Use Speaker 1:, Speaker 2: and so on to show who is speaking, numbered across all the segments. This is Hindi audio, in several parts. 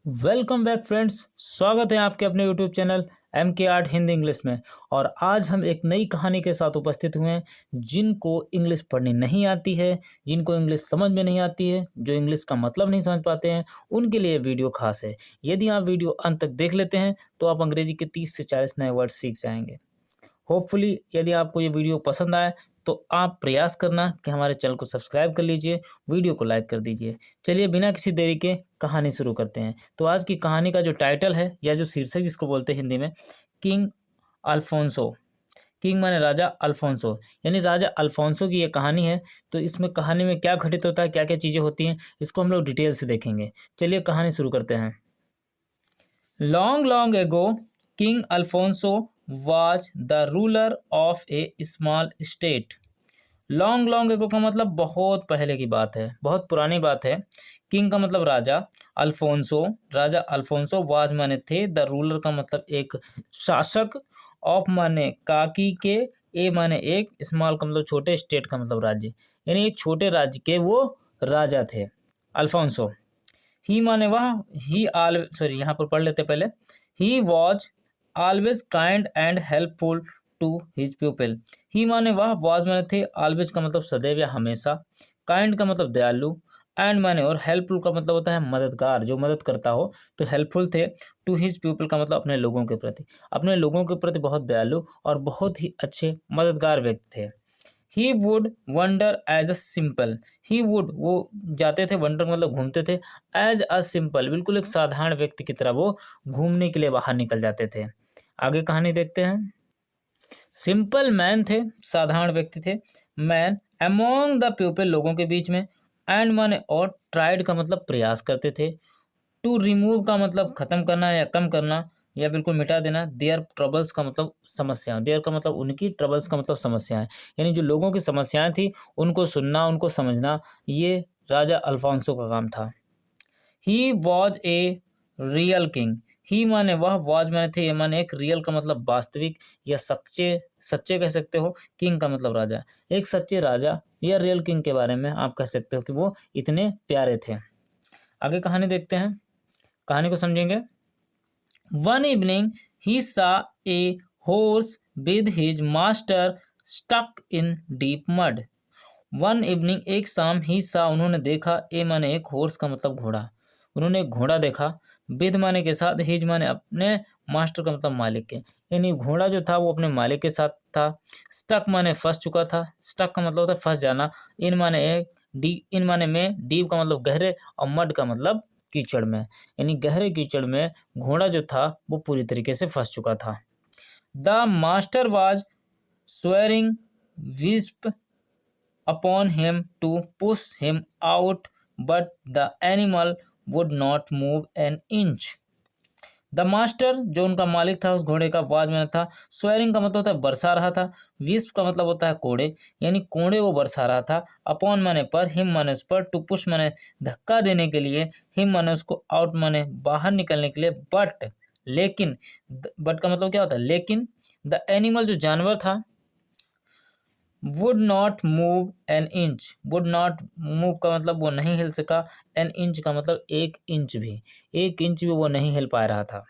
Speaker 1: Welcome back friends. स्वागत है आपके अपने YouTube channel MK art Hindi English में। और आज हम एक नई कहानी के साथ उपस्थित हुए हैं। जिनको इंग्लिश पढ़नी नहीं आती है, जिनको इंग्लिश समझ में नहीं आती है, जो इंग्लिश का मतलब नहीं समझ पाते हैं, उनके लिए वीडियो खास है। यदि आप वीडियो अंत तक देख लेते हैं तो आप अंग्रेजी के 30 से 40 नए वर्ड सीख जाएंगे। होपफुली यदि आपको ये वीडियो पसंद आए तो आप प्रयास करना कि हमारे चैनल को सब्सक्राइब कर लीजिए, वीडियो को लाइक कर दीजिए। चलिए बिना किसी देरी के कहानी शुरू करते हैं। तो आज की कहानी का जो टाइटल है या जो शीर्षक जिसको बोलते हैं हिंदी में, किंग अल्फोंसो। किंग माने राजा, अल्फोंसो यानी राजा अल्फोंसो की ये कहानी है। तो इसमें कहानी में क्या घटित होता है, क्या क्या चीज़ें होती हैं, इसको हम लोग डिटेल से देखेंगे। चलिए कहानी शुरू करते हैं। Long long ago king Alfonso was the ruler of a small state। Long long ago का मतलब बहुत पहले की बात है, बहुत पुरानी बात है। किंग का मतलब राजा, अल्फोंसो राजा अल्फोंसो, वाज माने थे, द रूलर का मतलब एक शासक, ऑफ माने काकी के, ए माने एक, स्मॉल का मतलब छोटे, स्टेट का मतलब राज्य, यानी एक छोटे राज्य के वो राजा थे अल्फोंसो। ही माने वह, ही आल सॉरी यहाँ पर पढ़ लेते पहले। He was always kind and helpful to his people. He माने वह, वॉज माने थे, ऑलवेज का मतलब सदैव या हमेशा, काइंड का मतलब दयालु, एंड माने और, हेल्पफुल का मतलब होता है मददगार, जो मदद करता हो। तो हेल्पफुल थे, टू हिज पीपल का मतलब अपने लोगों के प्रति, अपने लोगों के प्रति बहुत दयालु और बहुत ही अच्छे मददगार व्यक्ति थे। He would wonder as a simple. He would वो जाते थे, वंडर मतलब घूमते थे, एज अ सिंपल बिल्कुल एक साधारण व्यक्ति की तरह वो घूमने के लिए बाहर निकल जाते थे। आगे कहानी देखते हैं। सिंपल मैन थे, साधारण व्यक्ति थे। मैन अमोंग द पीपल लोगों के बीच में, एंड माने और, ट्राइड का मतलब प्रयास करते थे, टू रिमूव का मतलब खत्म करना या कम करना या बिल्कुल मिटा देना, देयर ट्रबल्स का मतलब समस्याएं, देयर का मतलब उनकी, ट्रबल्स का मतलब समस्याएं, यानी जो लोगों की समस्याएं थी उनको सुनना, उनको समझना, ये राजा अल्फोंसो का काम था। He was a real king. He माने वह, वॉज माने थे, ये माने एक, रियल का मतलब वास्तविक या सच्चे, सच्चे कह सकते हो, किंग का मतलब राजा, एक सच्चे राजा या रियल किंग के बारे में आप कह सकते हो कि वो इतने प्यारे थे। आगे कहानी देखते हैं, कहानी को समझेंगे। One evening he saw a horse with his master stuck in deep mud. One evening एक शाम, ही सा उन्होंने देखा, ए माने एक, हॉर्स का मतलब घोड़ा, उन्होंने एक घोड़ा देखा, विद माने के साथ, हिज माने अपने, मास्टर का मतलब मालिक के, यानी घोड़ा जो था वो अपने मालिक के साथ था। स्टक माने फंस चुका था, स्टक का मतलब होता है फंस जाना। इन माने एक, डी इन माने में, डीप का मतलब गहरे, और मड का मतलब कीचड़ में, यानी गहरे कीचड़ में घोड़ा जो था वो पूरी तरीके से फंस चुका था। The master was swearing wisp upon him to push him out, but the animal would not move an inch। The master जो उनका मालिक था उस घोड़े का, वाज में था, स्वेरिंग का मतलब होता है बरसा रहा था, विस्प का मतलब होता है कोड़े, यानी कोड़े वो बरसा रहा था, अपॉन माने पर, हिम माने उस पर, टू पुश माने धक्का देने के लिए, हिम माने उसको, आउट माने बाहर निकलने के लिए, बट लेकिन, बट का मतलब क्या होता है लेकिन, द एनिमल जो जानवर था, would not move an inch, would not move का मतलब वो नहीं हिल सका, एन इंच का मतलब एक इंच भी, एक इंच भी वो नहीं हिल पा रहा था।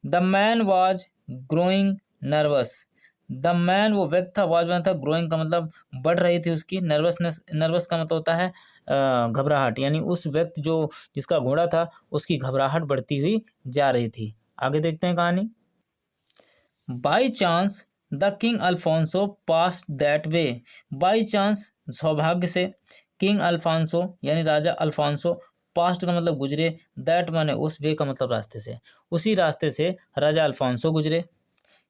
Speaker 1: The man was growing nervous. The man वो व्यक्ति था, वॉज बना था, ग्रोइंग का मतलब बढ़ रही थी उसकी, नर्वसनेस, नर्वस का मतलब होता है घबराहट, यानी उस व्यक्ति जो जिसका घोड़ा था उसकी घबराहट बढ़ती हुई जा रही थी। आगे देखते हैं कहानी। By chance the king Alfonso pass that way. By chance सौभाग्य से, किंग अल्फोंसो यानी राजा अल्फोंसो, पास्ट का मतलब गुजरे, दैट माने उस, वे का मतलब रास्ते से, उसी रास्ते से राजा अल्फोंसो गुजरे।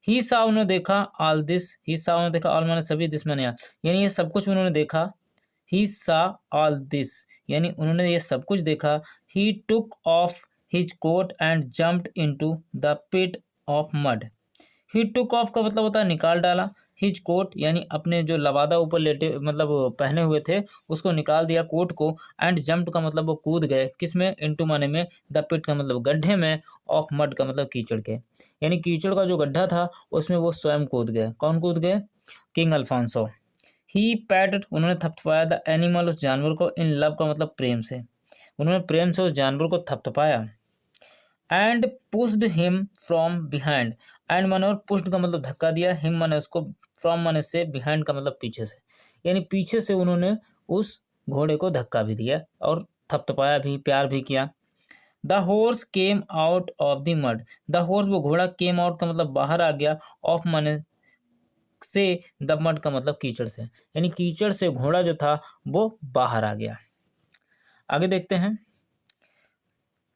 Speaker 1: ही सा उन्होंने देखा, ऑल दिस, ही सा उन्होंने देखा, ऑल माने सभी, दिस माने यानी ये सब कुछ उन्होंने देखा। ही सा ऑल दिस यानी उन्होंने ये सब कुछ देखा। He took off his coat and jumped into the pit of mud. He took off का मतलब होता है निकाल डाला, हिज कोट यानी अपने जो लवादा ऊपर लेटे मतलब पहने हुए थे उसको निकाल दिया, कोट को, एंड जंप्ड का मतलब वो कूद गए, किस में, इनटू माने में, द पिट का मतलब गड्ढे में, ऑफ मड का मतलब कीचड़ के, यानी कीचड़ का जो गड्ढा था उसमें वो स्वयं कूद गए। कौन कूद गए? King Alfonso. ही पैटेड उन्होंने थपथपाया, द एनिमल उस जानवर को, इन लव का मतलब प्रेम से, उन्होंने प्रेम से उस जानवर को थपथपाया। And pushed him from behind. And माने और पुश्ड का मतलब धक्का दिया, हिम माने उसको, फ्रॉम माने से, बिहाइंड का मतलब पीछे से, यानी पीछे से उन्होंने उस घोड़े को धक्का भी दिया और थपथपाया भी, प्यार भी किया। The horse came out of the mud. The horse वो घोड़ा, केम आउट का मतलब बाहर आ गया, ऑफ माने से, द मड का मतलब कीचड़ से, यानी कीचड़ से घोड़ा जो था वो बाहर आ गया। आगे देखते हैं।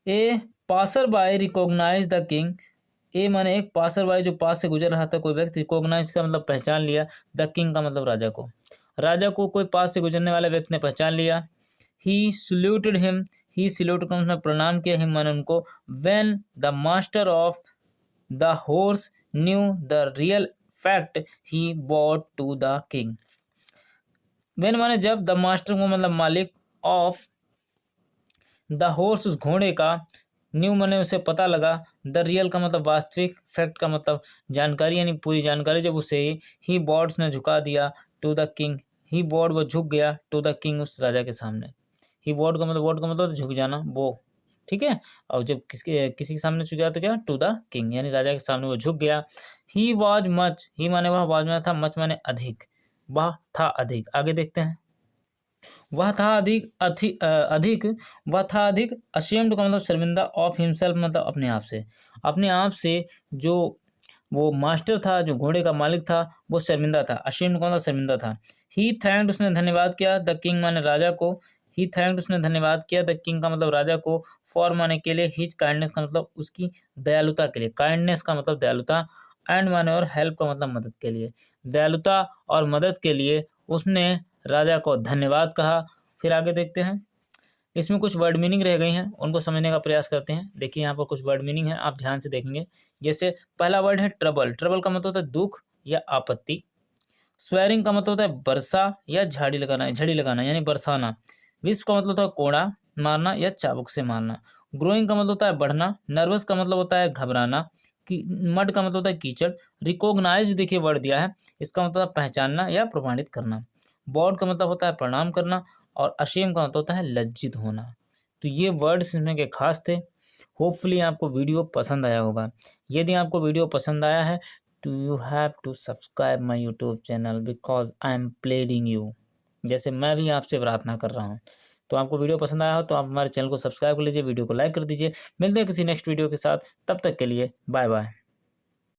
Speaker 1: A passer by recognised the king. A माने एक पासर बाय जो पास से गुजर रहा था, कोई व्यक्ति, रिकॉग्नाइज का मतलब पहचान लिया, द किंग का मतलब राजा को। राजा को कोई पास से गुजरने वाले व्यक्ति ने पहचान लिया। He saluted him. He salute का मतलब प्रणाम किया, हिम माने उनको। When the master of the horse knew the real fact he bowed to the king. When माने जब, द मास्टर को मतलब मालिक, ऑफ द हॉर्स उस घोड़े का, न्यू माने उसे पता लगा, द रियल का मतलब वास्तविक, फैक्ट का मतलब जानकारी यानी पूरी जानकारी, जब उसे ही बॉड्स ने झुका दिया, to the king, he bowed वो झुक गया, टू द किंग उस राजा के सामने। ही बॉड का मतलब, बॉड का मतलब झुक जाना, वो, ठीक है। और जब किसी के सामने झुक गया तो क्या, टू द किंग, यानी राजा के सामने वो झुक गया। ही वॉज मच, ही माने वह, वॉज माने था, मच माने अधिक, वह था अधिक। आगे देखते हैं। वह था अधिक, अधिक, वह था अधिक, अशेम्ड का मतलब शर्मिंदा, ऑफ हिमसेल्फ मतलब अपने आप से, अपने आप से। जो वो मास्टर था, जो घोड़े का मालिक था, वो शर्मिंदा था, अशेम्ड का मतलब शर्मिंदा था। ही थैंक्ड, उसने धन्यवाद किया, द किंग माने राजा को। ही थैंक्ड, उसने धन्यवाद किया, द किंग का मतलब राजा को, फॉर माने के लिए, हिज काइंडनेस का मतलब उसकी दयालुता के लिए, काइंडनेस का मतलब दयालुता, एंड माने और हेल्प का मतलब मदद के लिए, दयालुता और मदद के लिए उसने राजा को धन्यवाद कहा। फिर आगे देखते हैं। इसमें कुछ वर्ड मीनिंग रह गई हैं, उनको समझने का प्रयास करते हैं। देखिए यहाँ पर कुछ वर्ड मीनिंग है, आप ध्यान से देखेंगे। जैसे पहला वर्ड है ट्रबल। ट्रबल का मतलब होता है दुख या आपत्ति। स्वेरिंग का मतलब होता है वर्षा या झाड़ी लगाना, झड़ी लगाना यानी बरसाना। विस्प का मतलब होता है कोड़ा मारना या चाबुक से मारना। ग्रोइंग का मतलब होता है बढ़ना। नर्वस का मतलब होता है घबराना। मड का मतलब होता है कीचड़। रिकॉग्नाइज देखिए वर्ड दिया है, इसका मतलब पहचानना या प्रमाणित करना। बॉड का मतलब होता है प्रणाम करना। और अशेम का मतलब होता है लज्जित होना। तो ये वर्ड्स इसमें के खास थे। होपफुली आपको वीडियो पसंद आया होगा। यदि आपको वीडियो पसंद आया है तो you have to subscribe my YouTube channel because I am pleading you, जैसे मैं भी आपसे प्रार्थना कर रहा हूँ। तो आपको वीडियो पसंद आया हो तो आप हमारे चैनल को सब्सक्राइब कर लीजिए, वीडियो को लाइक कर दीजिए। मिलते हैं किसी नेक्स्ट वीडियो के साथ, तब तक के लिए बाय बाय।